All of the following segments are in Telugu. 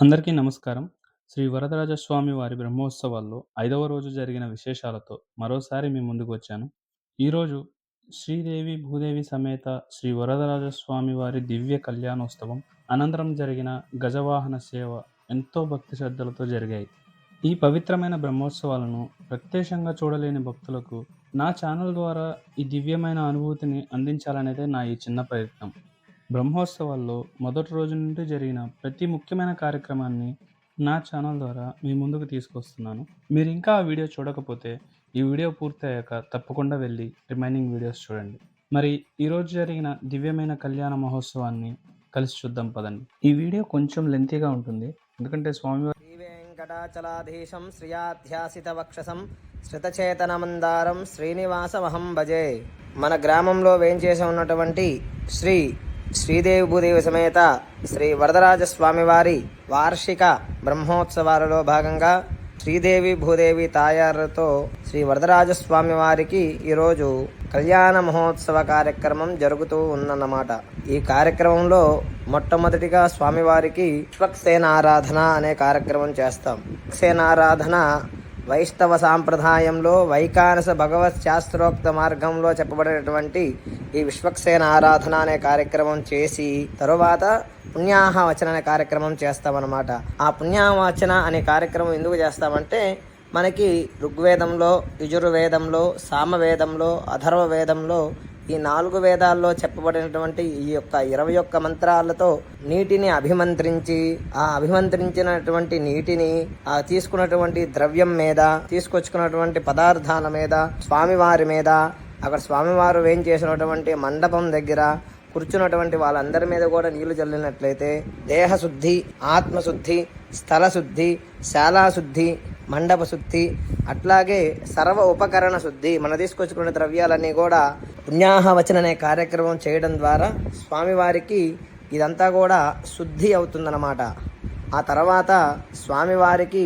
అందరికీ నమస్కారం. శ్రీ వరదరాజస్వామి వారి బ్రహ్మోత్సవాల్లో 5వ రోజు జరిగిన విశేషాలతో మరోసారి మీ ముందుకు వచ్చాను. ఈరోజు శ్రీదేవి భూదేవి సమేత శ్రీ వరదరాజస్వామి వారి దివ్య కళ్యాణోత్సవం, అనంతరం జరిగిన గజవాహన సేవ ఎంతో భక్తి శ్రద్ధలతో జరిగాయి. ఈ పవిత్రమైన బ్రహ్మోత్సవాలను ప్రత్యక్షంగా చూడలేని భక్తులకు నా ఛానల్ ద్వారా ఈ దివ్యమైన అనుభూతిని అందించాలనేదే నా ఈ చిన్న ప్రయత్నం. బ్రహ్మోత్సవాల్లో మొదటి రోజు నుండి జరిగిన ప్రతి ముఖ్యమైన కార్యక్రమాన్ని నా ఛానల్ ద్వారా మీ ముందుకు తీసుకొస్తున్నాను. మీరు ఇంకా ఆ వీడియో చూడకపోతే ఈ వీడియో పూర్తయ్యాక తప్పకుండా వెళ్ళి రిమైనింగ్ వీడియోస్ చూడండి. మరి ఈరోజు జరిగిన దివ్యమైన కళ్యాణ మహోత్సవాన్ని కలిసి చూద్దాం పదండి. ఈ వీడియో కొంచెం లెంతీగా ఉంటుంది, ఎందుకంటే స్వామివారి శ్రీవేంకటాచలాధీశం శ్రియాధ్యాసిత వక్షసం శ్రితచేతనమందారం శ్రీనివాసమహం భజే. మన గ్రామంలో వేంచేసి ఉన్నటువంటి శ్రీదేవి భూదేవి సమేత శ్రీ వరదరాజస్వామివారి వార్షిక బ్రహ్మోత్సవాలలో భాగంగా శ్రీదేవి భూదేవి తాయారులతో శ్రీ వరదరాజస్వామి వారికి ఈరోజు కళ్యాణ మహోత్సవ కార్యక్రమం జరుగుతూ ఉందన్నమాట. ఈ కార్యక్రమంలో మొట్టమొదటిగా స్వామివారికి విశ్వక్సేనారాధన అనే కార్యక్రమం చేస్తాం. విశ్వక్సేనారాధన వైష్ణవ సాంప్రదాయంలో వైకానస భగవత్ శాస్త్రోక్త మార్గంలో చెప్పబడినటువంటి ఈ విశ్వక్సేన ఆరాధన అనే కార్యక్రమం చేసి తరువాత పుణ్యాహవచన అనే కార్యక్రమం చేస్తామన్నమాట. ఆ పుణ్యాహవచన అనే కార్యక్రమం ఎందుకు చేస్తామంటే, మనకి ఋగ్వేదంలో, యజుర్వేదంలో, సామవేదంలో, అథర్వ వేదంలో ఈ 4 వేదాల్లో చెప్పబడినటువంటి ఈ యొక్క 21 మంత్రాలతో నీటిని అభిమంత్రించి, ఆ అభిమంత్రించినటువంటి నీటిని ఆ తీసుకున్నటువంటి ద్రవ్యం మీద, తీసుకొచ్చుకున్నటువంటి పదార్థాల మీద, స్వామివారి మీద, అక్కడ స్వామివారు వేయించేసినటువంటి మండపం దగ్గర కూర్చున్నటువంటి వాళ్ళందరి మీద కూడా నీళ్లు చల్లినట్లయితే దేహశుద్ధి, ఆత్మశుద్ధి, స్థలశుద్ధి, శాలాశుద్ధి, మండప శుద్ధి, అట్లాగే సర్వ ఉపకరణ శుద్ధి, మన తీసుకొచ్చుకున్న ద్రవ్యాలన్నీ కూడా పుణ్యాహవచన అనే కార్యక్రమం చేయడం ద్వారా స్వామివారికి ఇదంతా కూడా శుద్ధి అవుతుందన్నమాట. ఆ తర్వాత స్వామివారికి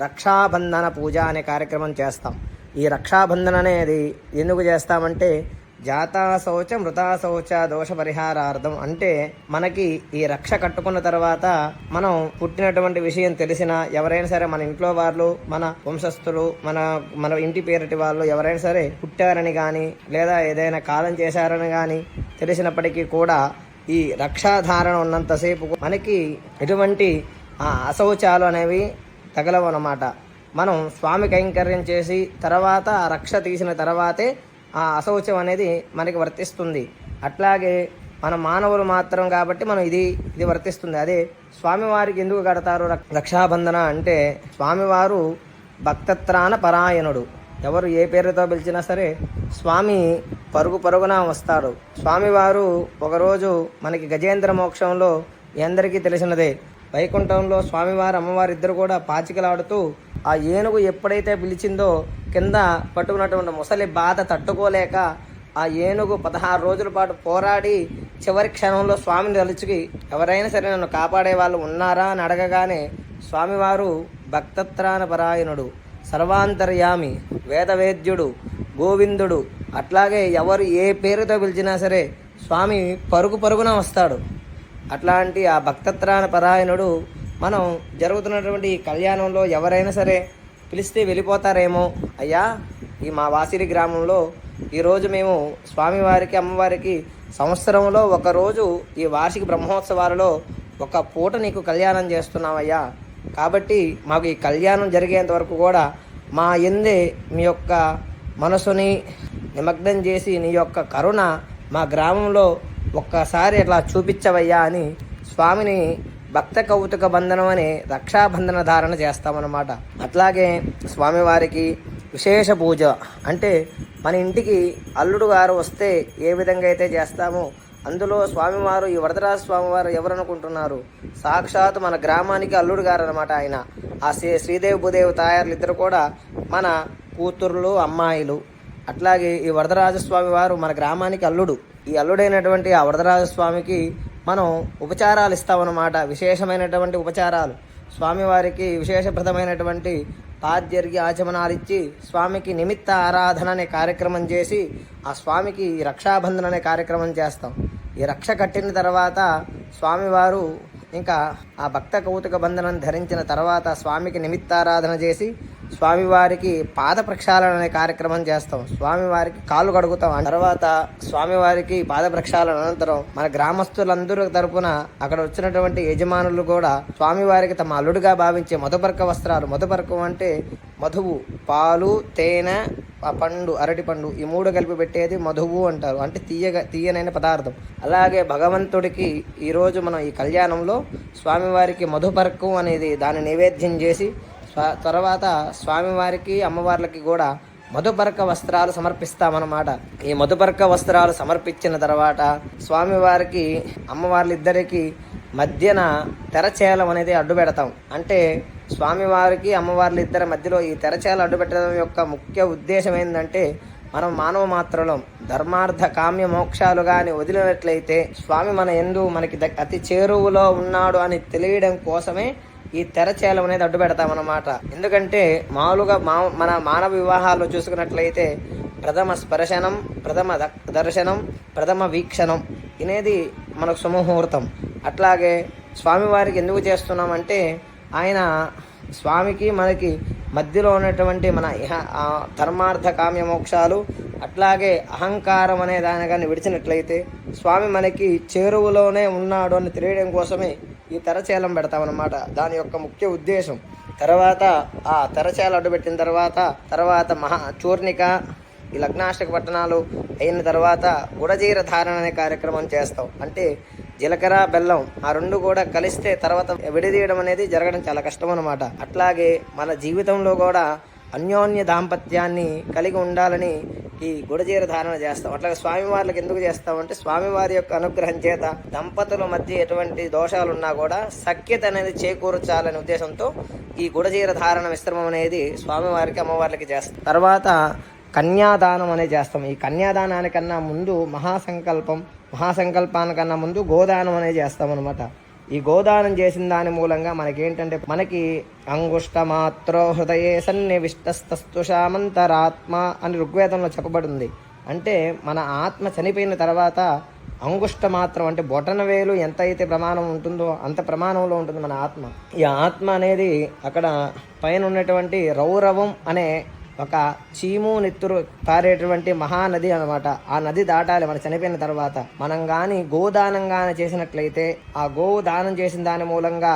రక్షాబంధన పూజ అనే కార్యక్రమం చేస్తాం. ఈ రక్షాబంధన అనేది ఎందుకు చేస్తామంటే, జాతా శౌచ మృతా శౌచ దోష పరిహారార్థం. అంటే మనకి ఈ రక్ష కట్టుకున్న తర్వాత మనం పుట్టినటువంటి విషయం తెలిసిన ఎవరైనా సరే, మన ఇంట్లో వాళ్ళు, మన వంశస్థులు, మన ఇంటి పేరటి వాళ్ళు ఎవరైనా సరే పుట్టారని కానీ లేదా ఏదైనా కాలం చేశారని కానీ తెలిసినప్పటికీ కూడా ఈ రక్షాధారణ ఉన్నంతసేపు మనకి ఎటువంటి అశౌచాలు అనేవి తగలవు అన్నమాట. మనం స్వామి కైంకర్యం చేసి తర్వాత ఆ రక్ష తీసిన తర్వాతే ఆ అశౌచం అనేది మనకి వర్తిస్తుంది. అట్లాగే మన మానవులు మాత్రం కాబట్టి మనం ఇది వర్తిస్తుంది. అదే స్వామివారికి ఎందుకు కడతారు రక్షాబంధన అంటే, స్వామివారు భక్తత్రాణ పరాయణుడు. ఎవరు ఏ పేరుతో పిలిచినా సరే స్వామి పరుగున వస్తాడు. స్వామివారు ఒకరోజు మనకి గజేంద్ర మోక్షంలో అందరికీ తెలిసినదే, వైకుంఠంలో స్వామివారు అమ్మవారు ఇద్దరు కూడా పాచికలాడుతూ ఆ ఏనుగు ఎప్పుడైతే పిలిచిందో కింద పట్టుకున్నటువంటి ముసలి బాధ తట్టుకోలేక ఆ ఏనుగు 16 రోజుల పాటు పోరాడి చివరి క్షణంలో స్వామిని తలుచుకి ఎవరైనా సరే నన్ను కాపాడే వాళ్ళు ఉన్నారా అని అడగగానే స్వామివారు భక్తత్రాణ పరాయణుడు, సర్వాంతర్యామి, వేదవేద్యుడు, గోవిందుడు, అట్లాగే ఎవరు ఏ పేరుతో పిలిచినా సరే స్వామి పరుగున వస్తాడు. అట్లాంటి ఆ భక్తత్రాణ పరాయణుడు మనం జరుగుతున్నటువంటి ఈ కళ్యాణంలో ఎవరైనా సరే పిలిస్తే వెళ్ళిపోతారేమో, అయ్యా ఈ మా వాసిరి గ్రామంలో ఈరోజు మేము స్వామివారికి అమ్మవారికి సంవత్సరంలో ఒకరోజు ఈ వార్షిక బ్రహ్మోత్సవాలలో ఒక పూట నీకు కళ్యాణం చేస్తున్నామయ్యా, కాబట్టి మాకు ఈ కళ్యాణం జరిగేంత వరకు కూడా మా ఎందే మీ యొక్క మనసుని నిమగ్నం చేసి నీ యొక్క కరుణ మా గ్రామంలో ఒక్కసారి అట్లా చూపించవయ్యా అని స్వామిని భక్త కౌతుక బంధనం అనే రక్షాబంధన ధారణ చేస్తామన్నమాట. అట్లాగే స్వామివారికి విశేష పూజ అంటే, మన ఇంటికి అల్లుడు గారు వస్తే ఏ విధంగా అయితే చేస్తామో అందులో స్వామివారు, ఈ వరదరాజ స్వామివారు ఎవరనుకుంటున్నారు, సాక్షాత్ మన గ్రామానికి అల్లుడు గారు అనమాట. ఆయన ఆ శ్రీదేవి భూదేవి తాయారులు ఇద్దరు కూడా మన కూతుర్లు, అమ్మాయిలు. అట్లాగే ఈ వరదరాజస్వామి వారు మన గ్రామానికి అల్లుడు. ఈ అల్లుడైనటువంటి ఆ వరదరాజస్వామికి మనం ఉపచారాలు ఇస్తామన్నమాట. విశేషమైనటువంటి ఉపచారాలు, స్వామివారికి విశేషప్రదమైనటువంటి పాద్యర్ఘ్య ఆచమనాలు ఇచ్చి స్వామికి నిమిత్త ఆరాధన అనే కార్యక్రమం చేసి ఆ స్వామికి రక్షాబంధన అనే కార్యక్రమం చేస్తాం. ఈ రక్ష కట్టిన తర్వాత స్వామివారు ఇంకా ఆ భక్త కౌతుక బంధనం ధరించిన తర్వాత స్వామికి నిమిత్తారాధన చేసి స్వామివారికి పాద ప్రక్షాళన అనే కార్యక్రమం చేస్తాం. స్వామివారికి కాళ్ళు కడుగుతాం. ఆ తర్వాత స్వామివారికి పాద ప్రక్షాళన అనంతరం మన గ్రామస్తులందరూ తరపున అక్కడ వచ్చినటువంటి యజమానులు కూడా స్వామివారికి తమ అల్లుడిగా భావించే మధుపర్క వస్త్రాలు, మధుపర్కం అంటే మధువు, పాలు, తేనె, పండు, అరటి పండు, ఈ మూడు కలిపి పెట్టేది మధువు అంటారు. అంటే తీయనైన పదార్థం. అలాగే భగవంతుడికి ఈరోజు మనం ఈ కళ్యాణంలో స్వామివారికి మధుపర్కం అనేది దాన్ని నైవేద్యం చేసి తర్వాత స్వామివారికి అమ్మవార్లకి కూడా మధుపర్క వస్త్రాలు సమర్పిస్తామన్నమాట. ఈ మధుపర్క వస్త్రాలు సమర్పించిన తర్వాత స్వామివారికి అమ్మవార్లిద్దరికి మధ్యన తెరచేలం అనేది అడ్డు పెడతాం. అంటే స్వామివారికి అమ్మవార్లిద్దరి మధ్యలో ఈ తెరచేల అడ్డు పెట్టడం యొక్క ముఖ్య ఉద్దేశం ఏంటంటే, మనం మానవ మాత్రలం ధర్మార్థ కామ్య మోక్షాలు కానీ వదిలినట్లయితే స్వామి మన యందు మనకి అతి చేరువలో ఉన్నాడు అని తెలియడం కోసమే ఈ తెరచేలం అనేది అడ్డు పెడతామన్నమాట. ఎందుకంటే మామూలుగా మన మానవ వివాహాల్లో చూసుకున్నట్లయితే ప్రథమ స్పర్శనం, ప్రథమ దర్శనం, ప్రథమ వీక్షణం అనేది మనకు సుముహూర్తం. అట్లాగే స్వామివారికి ఎందుకు చేస్తున్నామంటే ఆయన స్వామికి మనకి మధ్యలో ఉన్నటువంటి మన ధర్మార్థ కామ్య మోక్షాలు అట్లాగే అహంకారం అనే దాని కానీ విడిచినట్లయితే స్వామి మనకి చేరువలోనే ఉన్నాడు అని తెలియడం కోసమే ఈ తెరచేలం పెడతామన్నమాట. దాని యొక్క ముఖ్య ఉద్దేశం. తర్వాత ఆ తెరచేల అడ్డుపెట్టిన తర్వాత చూర్ణిక, ఈ లగ్నాష్టక పట్టణాలు అయిన తర్వాత గుడజీర ధారణ అనే కార్యక్రమం చేస్తాం. అంటే జీలకర్ర, బెల్లం ఆ రెండు కూడా కలిస్తే తర్వాత విడదీయడం అనేది జరగడం చాలా కష్టం అన్నమాట. అట్లాగే మన జీవితంలో కూడా అన్యోన్య దాంపత్యాన్ని కలిగి ఉండాలని ఈ గుడజీర ధారణ చేస్తాం. అట్లాగే స్వామివార్లకు ఎందుకు చేస్తామంటే స్వామివారి యొక్క అనుగ్రహం చేత దంపతుల మధ్య ఎటువంటి దోషాలున్నా కూడా సఖ్యత అనేది చేకూర్చాలనే ఉద్దేశంతో ఈ గుడజీర ధారణ మిశ్రమం అనేది స్వామివారికి అమ్మవార్లకి చేస్తాం. తర్వాత కన్యాదానం అనేది చేస్తాం. ఈ కన్యాదానానికన్నా ముందు మహాసంకల్పానికన్నా ముందు గోదానం అనేది చేస్తామన్నమాట. ఈ గోదానం చేసిన దాని మూలంగా మనకేంటంటే మనకి అంగుష్టమాత్రో హృదయే సన్నివిష్టస్తస్తుషామంతరాత్మ అని ఋగ్వేదంలో చెప్పబడింది. అంటే మన ఆత్మ చనిపోయిన తర్వాత అంగుష్ట మాత్రం అంటే బొటన వేలు ఎంత అయితే ప్రమాణం ఉంటుందో అంత ప్రమాణంలో ఉంటుంది మన ఆత్మ. ఈ ఆత్మ అనేది అక్కడ పైన ఉన్నటువంటి రౌరవం అనే ఒక చీము నెత్తురు పారేటువంటి మహానది అనమాట. ఆ నది దాటాలి మన చనిపోయిన తర్వాత. మనం కానీ గోదానం కానీ చేసినట్లయితే ఆ గోవు దానం చేసిన దాని మూలంగా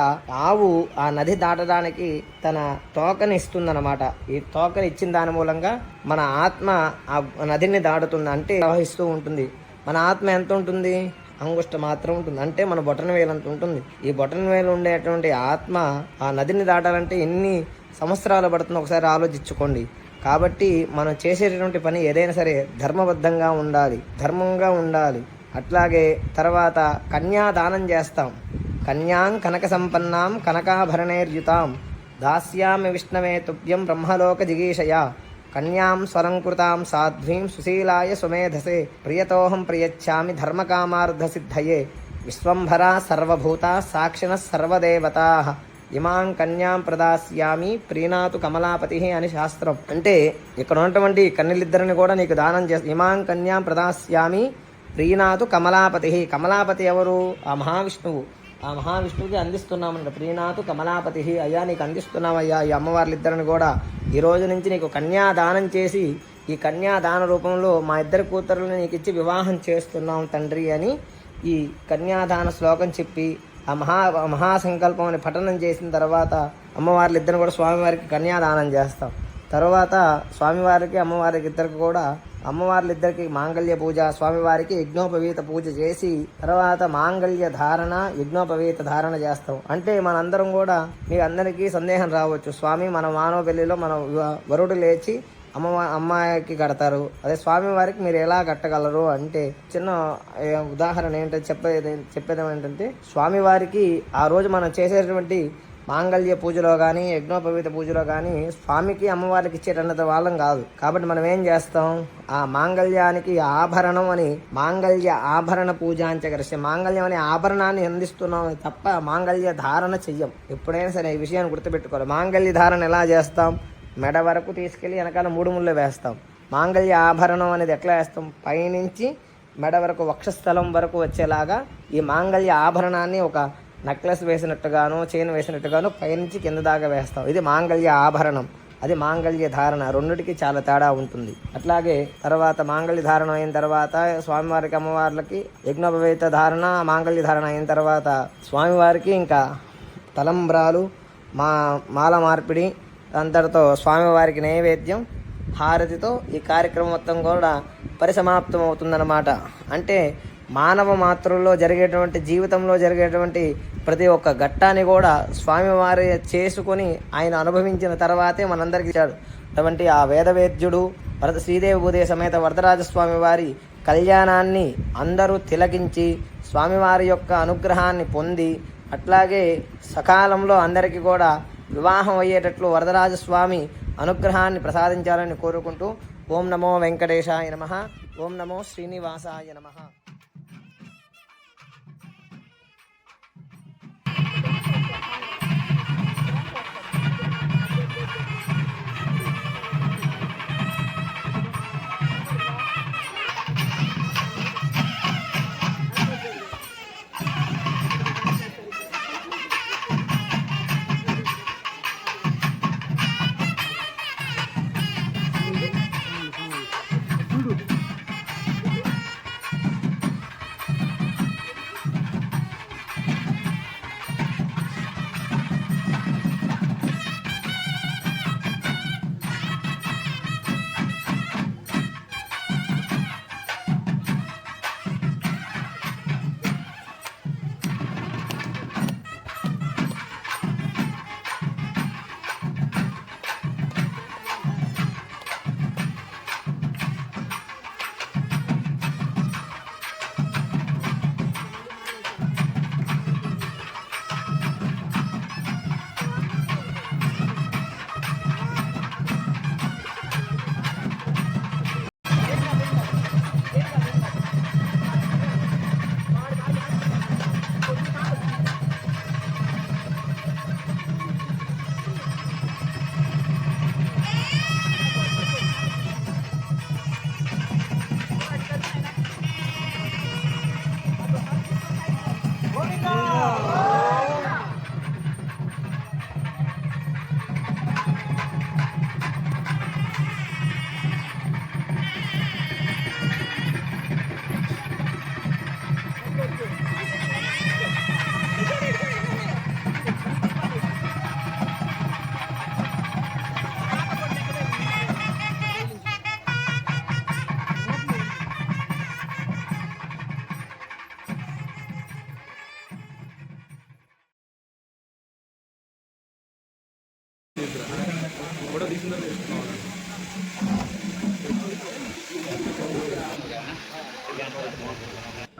ఆవు ఆ నది దాటడానికి తన తోకని ఇస్తుందన్నమాట. ఈ తోకని ఇచ్చిన దాని మూలంగా మన ఆత్మ ఆ నదిని దాటుతుంది, అంటే ప్రవహిస్తూ ఉంటుంది. మన ఆత్మ ఎంత ఉంటుంది? అంగుష్ట మాత్రం ఉంటుంది, అంటే మన బొటన వేలు అంత ఉంటుంది. ఈ బొటన వేలు ఉండేటువంటి ఆత్మ ఆ నదిని దాటాలంటే ఎన్ని సంవత్సరాలు పడుతుందో ఒకసారి ఆలోచించుకోండి. కాబట్టి మనం చేసేటటువంటి పని ఏదైనా సరే ధర్మబద్ధంగా ఉండాలి, ధర్మంగా ఉండాలి. అట్లాగే తర్వాత కన్యాదానం చేస్తాం. కన్యాం కనక సంపన్నాం కనకాభరణైర్యుతాం దాస్యామి విష్ణవే తుభ్యం బ్రహ్మలోక జిగీషయా కన్యాం స్వలంకృతాం సాధ్వీం సుశీలాయ సుమేధసే ప్రియతోహం ప్రియచ్ఛామి ధర్మకామార్థ సిద్ధయే విశ్వంభరా సర్వభూత సాక్షిణ సర్వదేవతా ఇమాం కన్యాం ప్రదాస్యామి ప్రీణాతు కమలాపతి అని శాస్త్రం. అంటే ఇక్కడ ఉన్నటువంటి కన్యలిద్దరిని కూడా నీకు దానం చేస్తా. ఇమాం కన్యాం ప్రదాస్యామి ప్రీణాతు కమలాపతి. కమలాపతి ఎవరు? ఆ మహావిష్ణువు. ఆ మహావిష్ణువుకి అందిస్తున్నామన్న ప్రీణాతు కమలాపతి. అయ్యా నీకు అందిస్తున్నామయ్యా ఈ అమ్మవార్లిద్దరిని కూడా ఈ రోజు నుంచి నీకు కన్యాదానం చేసి ఈ కన్యాదాన రూపంలో మా ఇద్దరి కూతురుని నీకు ఇచ్చి వివాహం చేస్తున్నాం తండ్రి అని ఈ కన్యాదాన శ్లోకం చెప్పి ఆ మహాసంకల్పం అని పఠనం చేసిన తర్వాత అమ్మవార్లిద్దరిని కూడా స్వామివారికి కన్యాదానం చేస్తాం. తర్వాత స్వామివారికి అమ్మవారికి ఇద్దరికి కూడా అమ్మవార్లిద్దరికి మాంగళ్య పూజ, స్వామివారికి యజ్ఞోపవీత పూజ చేసి తర్వాత మాంగళ్య ధారణ, యజ్ఞోపవీత ధారణ చేస్తాం. అంటే మనందరం కూడా మీ అందరికీ సందేహం రావచ్చు, స్వామి మన మానవ పెళ్లిలో మన వరుడు లేచి అమ్మాయికి కడతారు, అదే స్వామివారికి మీరు ఎలా కట్టగలరు అంటే చిన్న ఉదాహరణ ఏంటంటే చెప్పేది ఏంటంటే స్వామివారికి ఆ రోజు మనం చేసేటువంటి మాంగళ్య పూజలో కానీ యజ్ఞోపవీత పూజలో కానీ స్వామికి అమ్మవారికి ఇచ్చేటన్నది వాళ్ళం కాదు. కాబట్టి మనం ఏం చేస్తాం? ఆ మాంగళ్యానికి ఆభరణం అని మాంగళ్య ఆభరణ పూజ అంచకరిస్తే మాంగళ్యం అనే ఆభరణాన్ని అందిస్తున్నాం తప్ప మాంగళ్య ధారణ చెయ్యం. ఎప్పుడైనా సరే ఈ విషయాన్ని గుర్తుపెట్టుకోవాలి. మాంగళ్య ధారణ ఎలా చేస్తాం? మెడ వరకు తీసుకెళ్ళి వెనకాల 3 ముళ్ళు వేస్తాం. మాంగళ్య ఆభరణం అనేది ఎట్లా వేస్తాం? పైనుంచి మెడ వరకు వక్షస్థలం వరకు వచ్చేలాగా ఈ మాంగళ్య ఆభరణాన్ని ఒక నెక్లెస్ వేసినట్టుగాను చైన్ వేసినట్టుగాను పైనుంచి కింద దాకా వేస్తాం. ఇది మాంగళ్య ఆభరణం, అది మాంగళ్య ధారణ. రెండిటికి చాలా తేడా ఉంటుంది. అట్లాగే తర్వాత మాంగళ్య ధారణ అయిన తర్వాత స్వామివారికి అమ్మవార్లకి యజ్ఞోపవేత ధారణ, మాంగళ్య ధారణ అయిన తర్వాత స్వామివారికి ఇంకా తలంబ్రాలు, మాల మార్పిడి, అంతటితో స్వామివారికి నైవేద్యం, హారతితో ఈ కార్యక్రమం మొత్తం కూడా పరిసమాప్తం అవుతుందన్నమాట. అంటే మానవ మాతృల్లో జరిగేటువంటి జీవితంలో జరిగేటువంటి ప్రతి ఒక్క ఘట్టాన్ని కూడా స్వామివారి చేసుకొని ఆయన అనుభవించిన తర్వాతే మనందరికీ ఇచ్చాడు. అటువంటి ఆ వేదవేద్యుడు శ్రీదేవి భూదేవి సమేత వరదరాజస్వామి వారి కళ్యాణాన్ని అందరూ తిలకించి స్వామివారి యొక్క అనుగ్రహాన్ని పొంది అట్లాగే సకాలంలో అందరికీ కూడా వివాహం అయ్యేటట్లు వరదరాజస్వామి అనుగ్రహాన్ని ప్రసాదించాలని కోరుకుంటూ ఓం నమో వెంకటేశాయ నమః, ఓం నమో శ్రీనివాసాయ నమః.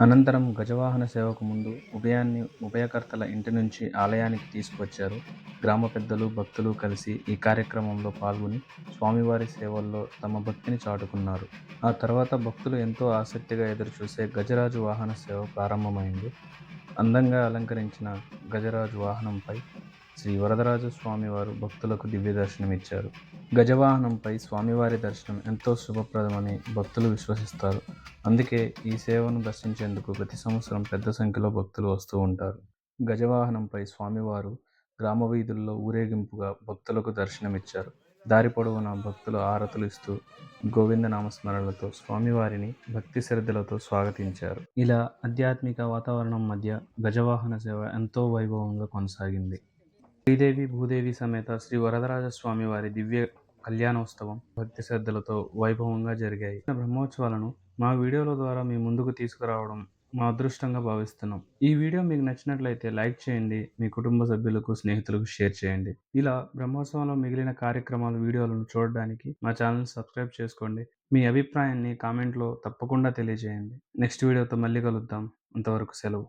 అనంతరం గజవాహన సేవకు ముందు ఉభయకర్తల ఇంటి నుంచి ఆలయానికి తీసుకువచ్చారు. గ్రామ పెద్దలు, భక్తులు కలిసి ఈ కార్యక్రమంలో పాల్గొని స్వామివారి సేవల్లో తమ భక్తిని చాటుకున్నారు. ఆ తర్వాత భక్తులు ఎంతో ఆసక్తిగా ఎదురుచూసే గజరాజు వాహన సేవ ప్రారంభమైంది. అందంగా అలంకరించిన గజరాజు వాహనంపై శ్రీ వరదరాజ స్వామివారు భక్తులకు దివ్య దర్శనమిచ్చారు. గజవాహనంపై స్వామివారి దర్శనం ఎంతో శుభప్రదమని భక్తులు విశ్వసిస్తారు. అందుకే ఈ సేవను దర్శించేందుకు ప్రతి సంవత్సరం పెద్ద సంఖ్యలో భక్తులు వస్తూ ఉంటారు. గజవాహనంపై స్వామివారు గ్రామ వీధుల్లో ఊరేగింపుగా భక్తులకు దర్శనమిచ్చారు. దారి పొడవునా భక్తులు హారతులు ఇస్తూ గోవింద నామస్మరణలతో స్వామివారిని భక్తి శ్రద్ధలతో స్వాగతించారు. ఇలా ఆధ్యాత్మిక వాతావరణం మధ్య గజవాహన సేవ ఎంతో వైభవంగా కొనసాగింది. శ్రీదేవి భూదేవి సమేత శ్రీ వరదరాజ స్వామి వారి దివ్య కళ్యాణోత్సవం భక్తి శ్రద్ధలతో వైభవంగా జరిగాయి. బ్రహ్మోత్సవాలను మా వీడియోల ద్వారా మీ ముందుకు తీసుకురావడం మా అదృష్టంగా భావిస్తున్నాం. ఈ వీడియో మీకు నచ్చినట్లయితే లైక్ చేయండి, మీ కుటుంబ సభ్యులకు, స్నేహితులకు షేర్ చేయండి. ఇలా బ్రహ్మోత్సవంలో మిగిలిన కార్యక్రమాల వీడియోలను చూడడానికి మా ఛానల్ సబ్స్క్రైబ్ చేసుకోండి. మీ అభిప్రాయాన్ని కామెంట్లో తప్పకుండా తెలియజేయండి. నెక్స్ట్ వీడియోతో మళ్ళీ కలుద్దాం. అంతవరకు సెలవు.